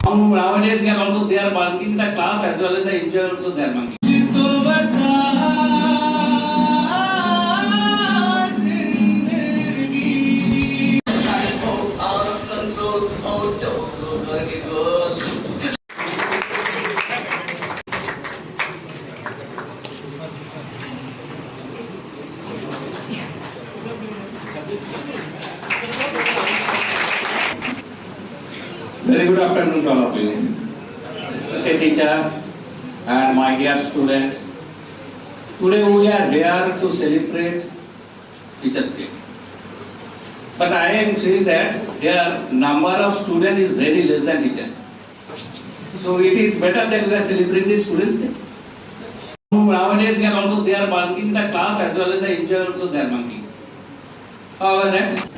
Nowadays, they are also they are bunking the class as well as the enjoy also they are bunking. Very good afternoon to all of you. Respected teachers and my dear students. Today we are here to celebrate Teachers' Day. But I am saying that here number of students is very less than teachers. So it is better that we are celebrating the Students' Day. Nowadays they are also they are bunking the class as well as the enjoy also they are bunking. However that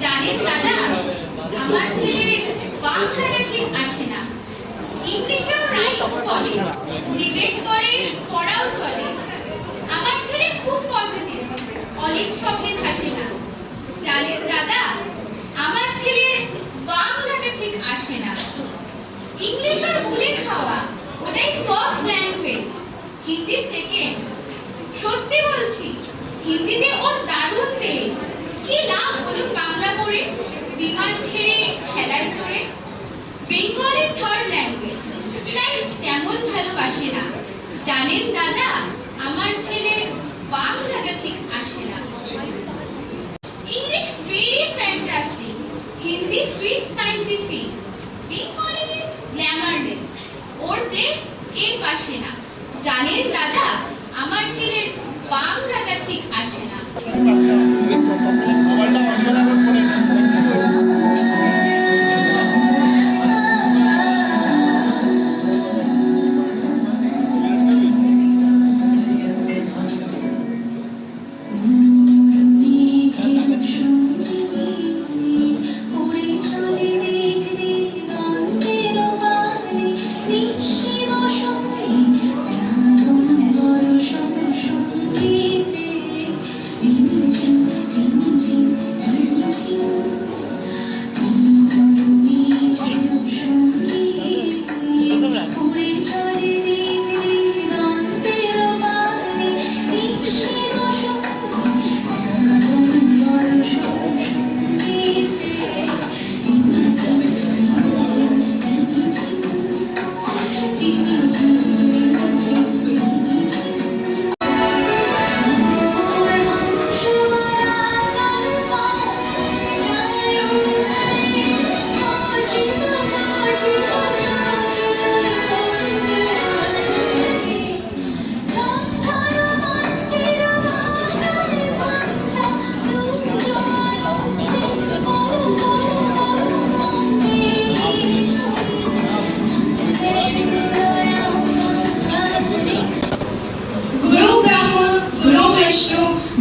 জানেন দাদা, আমার ছেলের বাংলাটা ঠিক আসে না। ইংলিশেও rights পড়ে, debate করে, পড়াও চলে। আমার ছেলে খুব পজিটিভ, অলিক শব্দে ভাসে না। জানেন দাদা, আমার ছেলের বাংলাটা ঠিক আসে না। ইংলিশ ওর ভুলে খাওয়া, ওটাই ফার্স্ট ল্যাঙ্গুয়েজ, হিন্দি সেকেন্ড। সত্যি বলছি, হিন্দিতে ওর দারুণ তেজ। কি লাভ বলুন বাংলা পড়ে, বিমান ছেড়ে খেলায় চড়ে। বেঙ্গলি থার্ড ল্যাঙ্গুয়েজ, তাই তেমন ভালোবাসে না। জানেন দাদা, আমার ছেলের বাংলাটা ঠিক আসে না। English very fantastic, Hindi sweet scientific, Bengali is glamourless, or place এর পাশে না। জানেন দাদা, আমার ছেলের বাংলাটা ঠিক আসে না।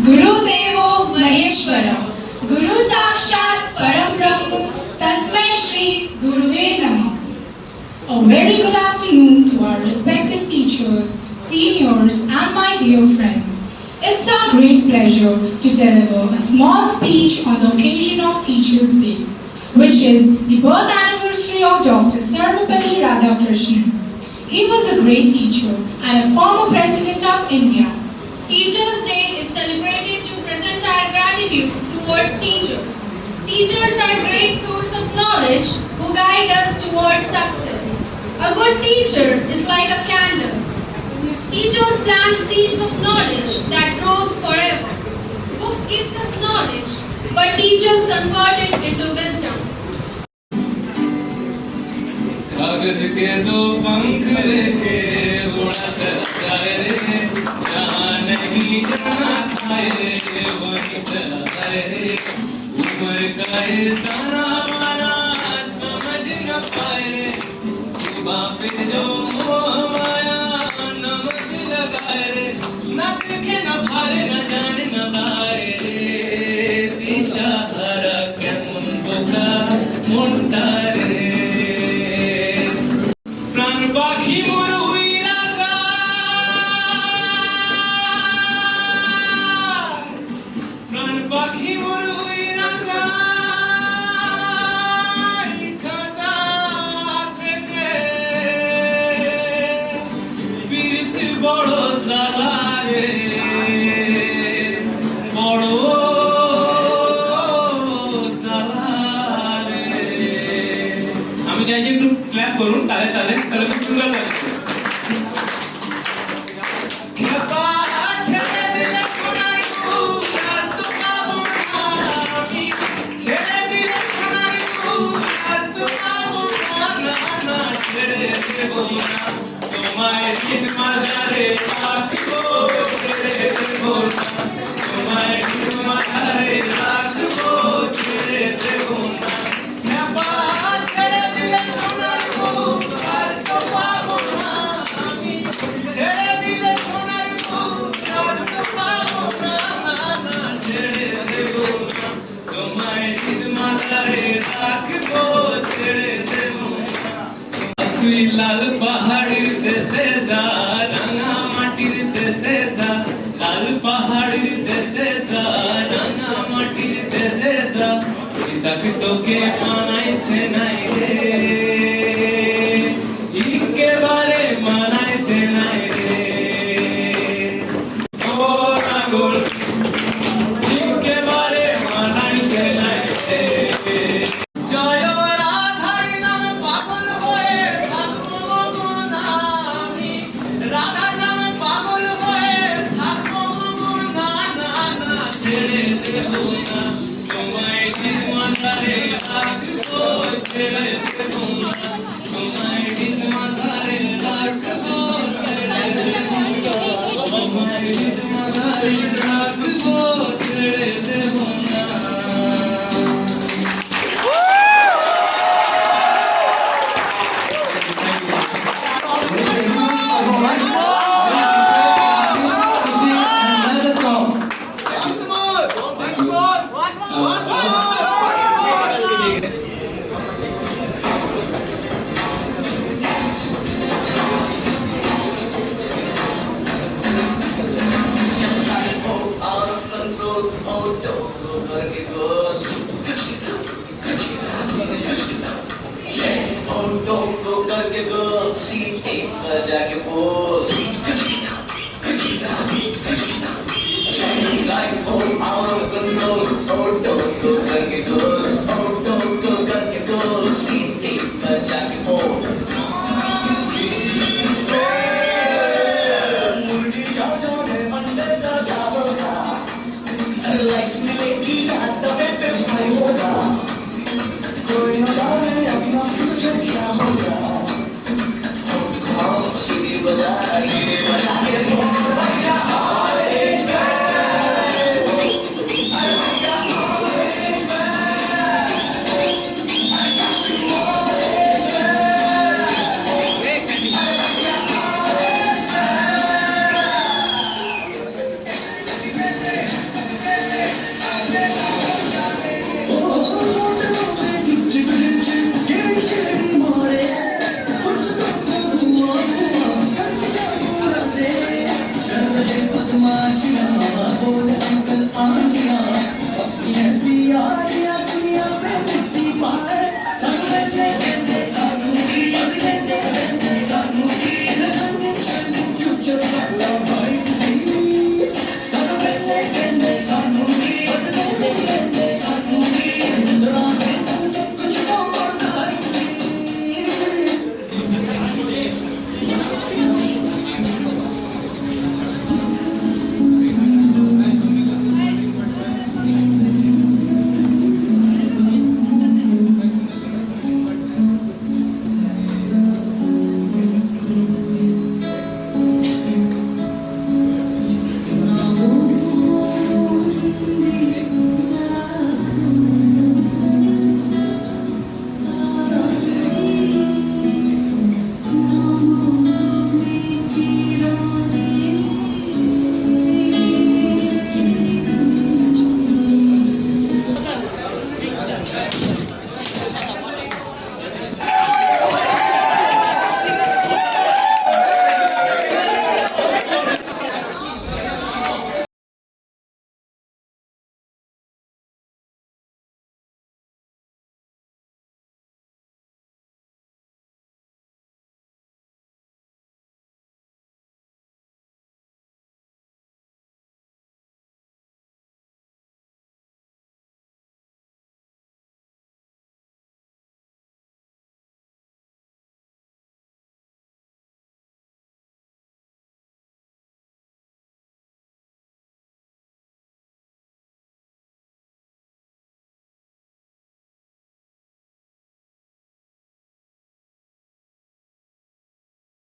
गुरुदेवो महेश्वर, गुरु साक्षात परम ब्रह्म, तस्मै श्री गुरुवे नमः. A very good afternoon to our respected teachers, seniors and my dear friends. It's our great pleasure to deliver a small speech on the occasion of Teachers' Day, which is the birth anniversary of Dr. Sarvepalli Radhakrishnan. He was a great teacher and a former President of India. Teachers' Day is celebrated to present our gratitude towards teachers. Teachers are a great source of knowledge who guide us towards success. A good teacher is like a candle. Teachers plant seeds of knowledge that grows forever. Books gives us knowledge, but teachers convert it into wisdom. कागज के दो पंख लेके उड़ा चला जाए रे, जहाँ नहीं जाना आए वहीं चला जाए रे। उम्र का ये ताना माना समझ न पाए, सुबह पे जो मोह आया नमक लगाए रे। न देखे न भारे न जाने न लाए रे, दिशा हरा के मुंडो का मुंडा रे। प्राण पाखी मोर हुई राजा, प्राण पाखी मोर हुई राजा, खासा থেকে বীরতি বড় জালারে, বড় জালারে। আমি চাইছি একটু ক্ল্যাপ করুন, তালে তালে তাহলে খুব সুন্দর লাগবে। তোমায় দিন মাঝারে রাখবো, ছেড়ে দেবো না। তোমায় দিন মাঝারে রাখবো, ছেড়ে দেবো না। ছেড়ে দিলে সোনার বুক আর তো পাবো না আমি, ছেড়ে দিলে সোনার বুক আর তো পাবো না, ছেড়ে দেবো না। তোমায় তোকে মানাইছে নাই রে, একেবারে মানাইছে নাই রে। ও পাগল একেবারে মানাইছে নাই রে। জয় রাধার নামে পাগল হয়ে থাকবো না আমি, রাধার নামে পাগল হয়ে থাকবো না, না না ছেড়ে দেবো না তোমায়, দিন মাথারে রাখবো ছেড়ে দেবো না তোমায়, দিন মাথারে রাখবো ছেড়ে দেবো না তোমায়, দিন মাথারে রাখবো ছেড়ে দেবো না। Out of control, oh don't go करके बोल, oh don't go करके बोल, सीटी बजा के बोल।